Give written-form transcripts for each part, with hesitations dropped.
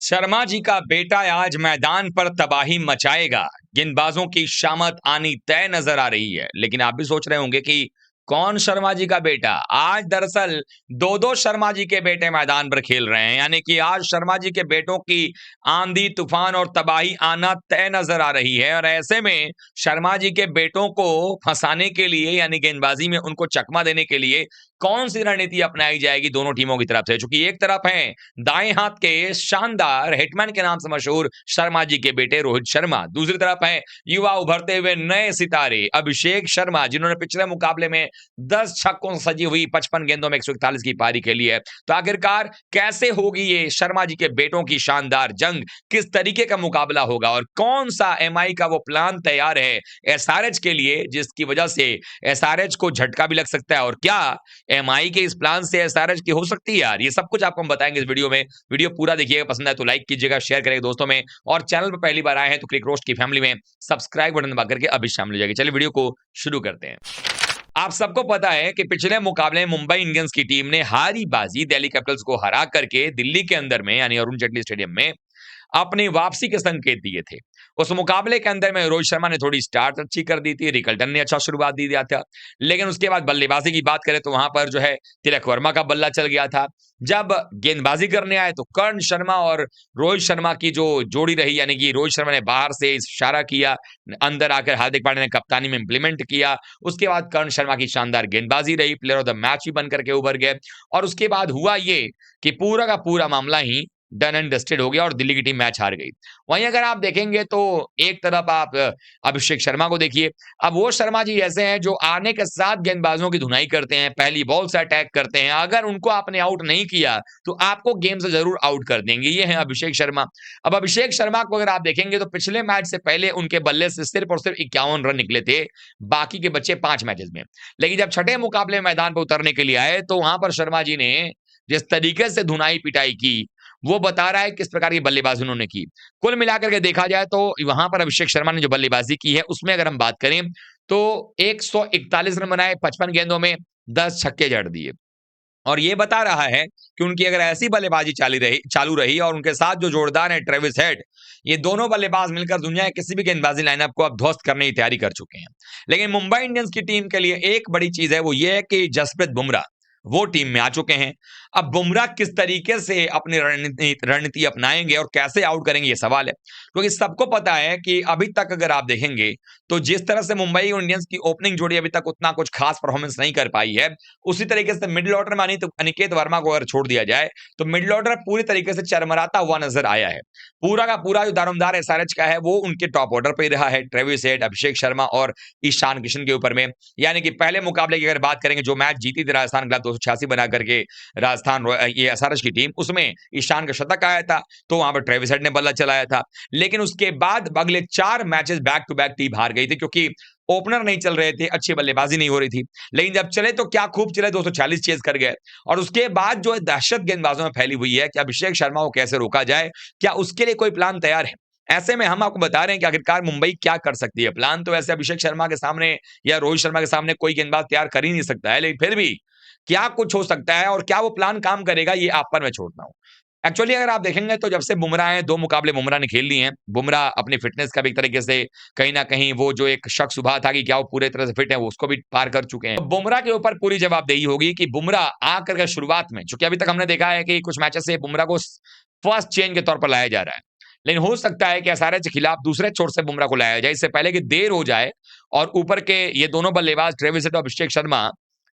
शर्मा जी का बेटा आज मैदान पर तबाही मचाएगा। गेंदबाजों की शामत आनी तय नजर आ रही है, लेकिन आप भी सोच रहे होंगे कि कौन शर्मा जी का बेटा। आज दरअसल दो दो शर्मा जी के बेटे मैदान पर खेल रहे हैं, यानी कि आज शर्मा जी के बेटों की आंधी तूफान और तबाही आना तय नजर आ रही है। और ऐसे में शर्मा जी के बेटों को फंसाने के लिए, यानी गेंदबाजी में उनको चकमा देने के लिए कौन सी रणनीति अपनाई जाएगी दोनों टीमों की तरफ से। चूंकि एक तरफ है दाएं हाथ के शानदार हिटमैन के नाम से मशहूर शर्मा जी के बेटे रोहित शर्मा, दूसरी तरफ है युवा उभरते हुए नए सितारे अभिषेक शर्मा, जिन्होंने पिछले मुकाबले में 10 छक्कों से सजी हुई 55 गेंदों में 141 की पारी खेली है। तो आखिरकार कैसे होगी ये शर्मा जी के बेटों की शानदार जंग, किस तरीके का मुकाबला होगा और कौन सा एमआई का वो प्लान तैयार है एसआरएच के लिए, जिसकी वजह से एसआरएच को झटका भी लग सकता है, और क्या एमआई के इस प्लान से एसआरएच की हो सकती है यार। ये सब कुछ आपको हम बताएंगे इस वीडियो में। वीडियो पूरा देखिएगा, पसंद आए तो लाइक कीजिएगा, शेयर करेंगे दोस्तों में, और चैनल पर पहली बार आए हैं तो क्रिक रोस्ट की फैमिली में सब्सक्राइब बटन दबा करके अभी शामिल हो जाएगी। चलिए वीडियो को शुरू करते हैं। आप सबको पता है कि पिछले मुकाबले में मुंबई इंडियंस की टीम ने हारी बाजी दिल्ली कैपिटल्स को हरा करके दिल्ली के अंदर में, यानी अरुण जेटली स्टेडियम में अपनी वापसी के संकेत दिए थे। उस मुकाबले के अंदर में रोहित शर्मा ने थोड़ी स्टार्ट अच्छी कर दी थी, रिकल्टन ने अच्छा शुरुआत दी दिया था, लेकिन उसके बाद बल्लेबाजी की बात करें तो वहां पर जो है तिलक वर्मा का बल्ला चल गया था। जब गेंदबाजी करने आए तो कर्ण शर्मा और रोहित शर्मा की जो जोड़ी रही, यानी कि रोहित शर्मा ने बाहर से इशारा किया, अंदर आकर हार्दिक पांड्या ने कप्तानी में इंप्लीमेंट किया। उसके बाद कर्ण शर्मा की शानदार गेंदबाजी रही, प्लेयर ऑफ द मैच भी बनकर के उभर गए। और उसके बाद हुआ ये कि पूरा का पूरा मामला ही डन एंड डस्टेड हो गया और दिल्ली की टीम मैच हार गई। वहीं अगर आप देखेंगे तो एक तरफ आप अभिषेक शर्मा को देखिए। अब वो शर्मा जी ऐसे हैं जो आने के साथ गेंदबाजों की धुनाई करते हैं, पहली बॉल से अटैक करते हैं। अगर उनको आपने आउट नहीं किया तो आपको गेम से जरूर आउट कर देंगे। ये है अभिषेक शर्मा। अब अभिषेक शर्मा को अगर आप देखेंगे तो पिछले मैच से पहले उनके बल्ले से सिर्फ और सिर्फ 51 रन निकले थे, बाकी के बच्चे 5 मैचेस में। लेकिन जब छठे मुकाबले मैदान पर उतरने के लिए आए तो वहां पर शर्मा जी ने जिस तरीके से धुनाई पिटाई की, वो बता रहा है किस प्रकार की बल्लेबाजी उन्होंने की। कुल मिलाकर के देखा जाए तो वहां पर अभिषेक शर्मा ने जो बल्लेबाजी की है उसमें अगर हम बात करें तो 141 रन बनाए 55 गेंदों में, 10 छक्के जड़ दिए। और ये बता रहा है कि उनकी अगर ऐसी बल्लेबाजी चालू रही और उनके साथ जो जोरदार है ट्रेविस हेड, ये दोनों बल्लेबाज मिलकर दुनिया के किसी भी गेंदबाजी लाइनअप को अब ध्वस्त करने की तैयारी कर चुके हैं। लेकिन मुंबई इंडियंस की टीम के लिए एक बड़ी चीज है, वो ये है कि जसप्रीत बुमराह वो टीम में आ चुके हैं। अब बुमराह किस तरीके से अपनी रणनीति अपनाएंगे और कैसे आउट करेंगे, ये सवाल है। क्योंकि सबको पता है कि अभी तक अगर आप देखेंगे तो जिस तरह से मुंबई इंडियंस की ओपनिंग जोड़ी अभी तक उतना कुछ खास परफॉर्मेंस नहीं कर पाई है, उसी तरीके से मिडिल ऑर्डर में अनिकेत वर्मा को अगर छोड़ दिया जाए तो मिडिल ऑर्डर पूरी तरीके से चरमराता हुआ नजर आया है। पूरा का पूरा जो दारोमदार एसआरएच का है वो उनके टॉप ऑर्डर पर ही रहा है, ट्रेविस हेड, अभिषेक शर्मा और ईशान किशन के ऊपर में। यानी कि पहले मुकाबले की अगर बात करेंगे, जो मैच जीती थी राजस्थान के खिलाफ 286 बना करके राजस्थान ये एसआरएच की टीम, उसमें ईशान का शतक आया था, तो वहां पर ट्रेविस हेड ने बल्ला चलाया था। लेकिन उसके बाद अगले 4 matches back to back team हार गई थी, क्योंकि ओपनर नहीं चल रहे थे, अच्छी बल्लेबाजी नहीं हो रही थी। लेकिन जब चले तो क्या खूब चले, 240 चेज कर गए। और उसके बाद जो है दहशत गेंदबाजों में फैली हुई है कि अभिषेक शर्मा को कैसे रोका जाए, क्या उसके लिए कोई प्लान तैयार है। ऐसे में हम आपको बता रहे हैं कि आखिरकार मुंबई क्या कर सकती है। प्लान तो वैसे अभिषेक शर्मा के सामने या रोहित शर्मा के सामने कोई गेंदबाज तैयार कर ही नहीं सकता है, लेकिन फिर भी क्या कुछ हो सकता है और क्या वो प्लान काम करेगा, ये आप पर मैं छोड़ता हूं। एक्चुअली अगर आप देखेंगे तो जब से बुमराह है, 2 मुकाबले बुमराह ने खेल लिए हैं। बुमराह अपनी फिटनेस का भी एक तरीके से कहीं ना कहीं वो जो एक शक सुबह था कि क्या वो पूरे तरह से फिट है, वो उसको भी पार कर चुके हैं। तो बुमराह के ऊपर पूरी जवाबदेही होगी कि बुमराह आकर के शुरुआत में, चूंकि अभी तक हमने देखा है कि कुछ मैचेस से बुमराह को फर्स्ट चेंज के तौर पर लाया जा रहा है, लेकिन हो सकता है कि एसआरएच के खिलाफ दूसरे छोर से बुमराह को लाया जाए, इससे पहले कि देर हो जाए और ऊपर के ये दोनों बल्लेबाज ट्रेविस हेड और अभिषेक शर्मा,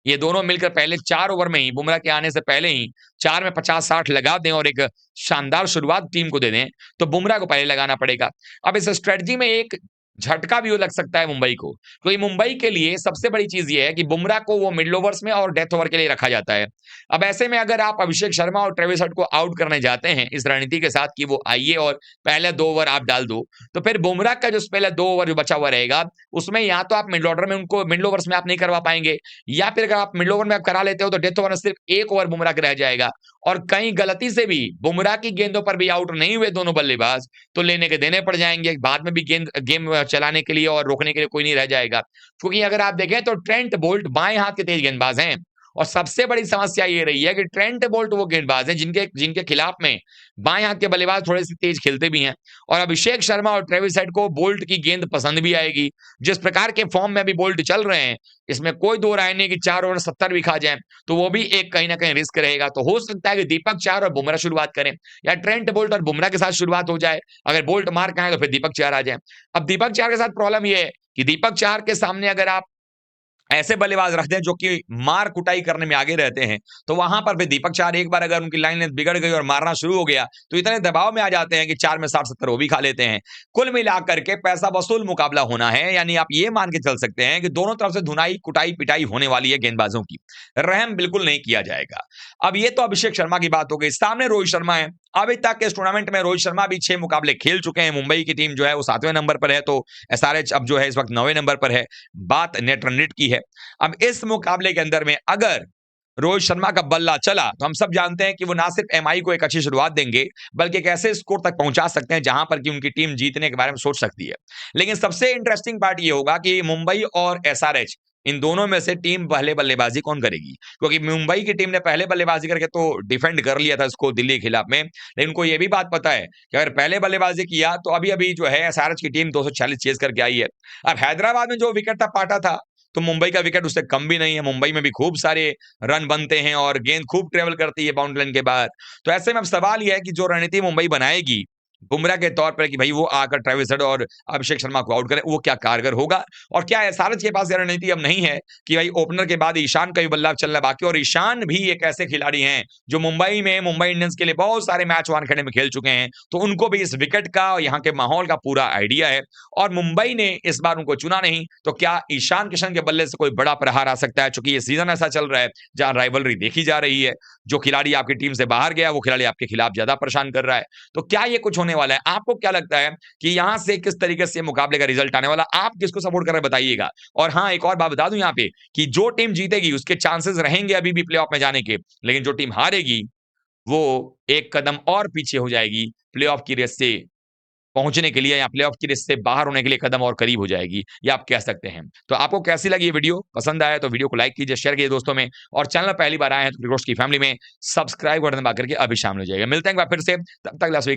ये दोनों मिलकर पहले 4 ओवर में ही, बुमराह के आने से पहले ही 4 में 50-60 लगा दें और एक शानदार शुरुआत टीम को दे दें, तो बुमराह को पहले लगाना पड़ेगा। अब इस स्ट्रेटजी में एक झटका भी लग सकता है मुंबई को, क्योंकि मुंबई के लिए सबसे बड़ी चीज ये है कि बुमराह को वो मिडल ओवर्स में और डेथ ओवर के लिए रखा जाता है। अब ऐसे में अगर आप अभिषेक शर्मा और ट्रेविस हेड को आउट करने जाते हैं इस रणनीति के साथ कि वो आइए और पहले 2 ओवर आप डाल दो, तो फिर बुमराह का जो पहले 2 ओवर जो बचा हुआ रहेगा, उसमें या तो आप मिडल ऑर्डर में उनको मिडल ओवर्स में आप नहीं करवा पाएंगे, या फिर अगर आप मिडल ओवर में आप करा लेते हो तो डेथ ओवर में सिर्फ 1 ओवर बुमराह का रह जाएगा। और कहीं गलती से भी बुमराह की गेंदों पर भी आउट नहीं हुए दोनों बल्लेबाज, तो लेने के देने पड़ जाएंगे, बाद में भी गेम चलाने के लिए और रोकने के लिए कोई नहीं रह जाएगा। क्योंकि अगर आप देखें तो ट्रेंट बोल्ट बाएं हाथ के तेज गेंदबाज हैं, और सबसे बड़ी समस्या ये रही है कि ट्रेंट बोल्ट वो गेंदबाज हैं जिनके जिनके खिलाफ में बाएं हाथ के बल्लेबाज थोड़े से तेज खेलते भी हैं, और अभिषेक शर्मा और ट्रेविस हेड को बोल्ट की गेंद पसंद भी आएगी। जिस प्रकार के फॉर्म में अभी बोल्ट चल रहे हैं, इसमें कोई दो राय नहीं कि 4 ओवर 70 भी खा जाए, तो वो भी एक कहीं ना कहीं रिस्क रहेगा। तो हो सकता है कि दीपक चाहर और बुमराह शुरुआत करें, या ट्रेंट बोल्ट और बुमराह के साथ शुरुआत हो जाए। अगर बोल्ट मार खाए तो फिर दीपक चाहर आ जाए। अब दीपक चाहर के साथ प्रॉब्लम ये है कि दीपक चाहर के सामने अगर आप ऐसे बल्लेबाज रख दें जो कि मार कुटाई करने में आगे रहते हैं, तो वहां पर भी दीपक चाहर एक बार अगर उनकी लाइन लेंथ बिगड़ गई और मारना शुरू हो गया, तो इतने दबाव में आ जाते हैं कि 4 में 60-70 वो भी खा लेते हैं। कुल मिलाकर के पैसा वसूल मुकाबला होना है, यानी आप ये मान के चल सकते हैं कि दोनों तरफ से धुनाई कुटाई पिटाई होने वाली है गेंदबाजों की। रहम बिल्कुल नहीं किया जाएगा। अब ये तो अभिषेक शर्मा की बात हो गई, सामने रोहित शर्मा है। अभी तक के इस टूर्नामेंट में रोहित शर्मा भी 6 मुकाबले खेल चुके हैं। मुंबई की टीम जो है वो 7वें नंबर पर है, तो एसआरएच अब जो है इस वक्त 9वें नंबर पर है। बात नेट रन रेट की है। अब इस मुकाबले के अंदर में अगर रोहित शर्मा का बल्ला चला, तो हम सब जानते हैं कि वो ना सिर्फ एमआई को एक अच्छी शुरुआत देंगे, बल्कि एक ऐसे स्कोर तक पहुंचा सकते हैं जहां पर कि उनकी टीम जीतने के बारे में सोच सकती है। लेकिन सबसे इंटरेस्टिंग पार्ट ये होगा कि मुंबई और एसआरएच, इन दोनों में से टीम पहले बल्लेबाजी कौन करेगी, क्योंकि मुंबई की टीम ने पहले बल्लेबाजी करके तो डिफेंड कर लिया था इसको दिल्ली के खिलाफ में, लेकिन उनको ये भी बात पता है कि अगर पहले बल्लेबाजी किया तो अभी अभी जो है एसआरएच की टीम 246 चेज करके आई है। अब हैदराबाद में जो विकेट था पाटा था, तो मुंबई का विकेट उससे कम भी नहीं है। मुंबई में भी खूब सारे रन बनते हैं और गेंद खूब ट्रेवल करती है बाउंड्री लाइन के बाहर। तो ऐसे में अब सवाल यह है कि जो रणनीति मुंबई बनाएगी बुमराह के तौर पर कि भाई वो आकर ट्रेविस हेड और अभिषेक शर्मा को आउट करे, वो क्या कारगर होगा? और क्या एसआरएच के पास यह रणनीति अब नहीं है कि भाई ओपनर के बाद ईशान का भी बल्ला चलना बाकी, और ईशान भी एक ऐसे खिलाड़ी हैं जो मुंबई में मुंबई इंडियंस के लिए बहुत सारे मैच वानखेड़े में खेल चुके हैं, तो उनको भी इस विकेट का और यहाँ के माहौल का पूरा आइडिया है, और मुंबई ने इस बार उनको चुना नहीं। तो क्या ईशान किशन के बल्ले से कोई बड़ा प्रहार आ सकता है? चूंकि ये सीजन ऐसा चल रहा है जहां राइवलरी देखी जा रही है, जो खिलाड़ी आपकी टीम से बाहर गया वो खिलाड़ी आपके खिलाफ ज्यादा परेशान कर रहा है। तो क्या ये कुछ होने वाला है? आपको क्या लगता है कि यहां से किस तरीके से मुकाबले का रिजल्ट आने वाला? आप किसको सपोर्ट कर रहे हैं बताइएगा। और हाँ, एक और बात बता दूं यहाँ पे कि जो टीम जीतेगी उसके चांसेस रहेंगे अभी भी प्लेऑफ में जाने के, लेकिन जो टीम हारेगी वो एक कदम और पीछे हो जाएगी प्लेऑफ की रेस से पहुंचने के लिए, या प्लेऑफ की रेस से बाहर होने के लिए कदम और करीब हो जाएगी, ये आप कह सकते हैं। तो आपको कैसी लगी ये वीडियो? पसंद आया तो वीडियो को लाइक कीजिए, शेयर कीजिए दोस्तों में, और चैनल पहली बार आए हैं तो क्रिकेट की फैमिली में सब्सक्राइब बटन दबा करके अभी शामिल हो जाइए। मिलते हैं एक बार फिर से, तब तक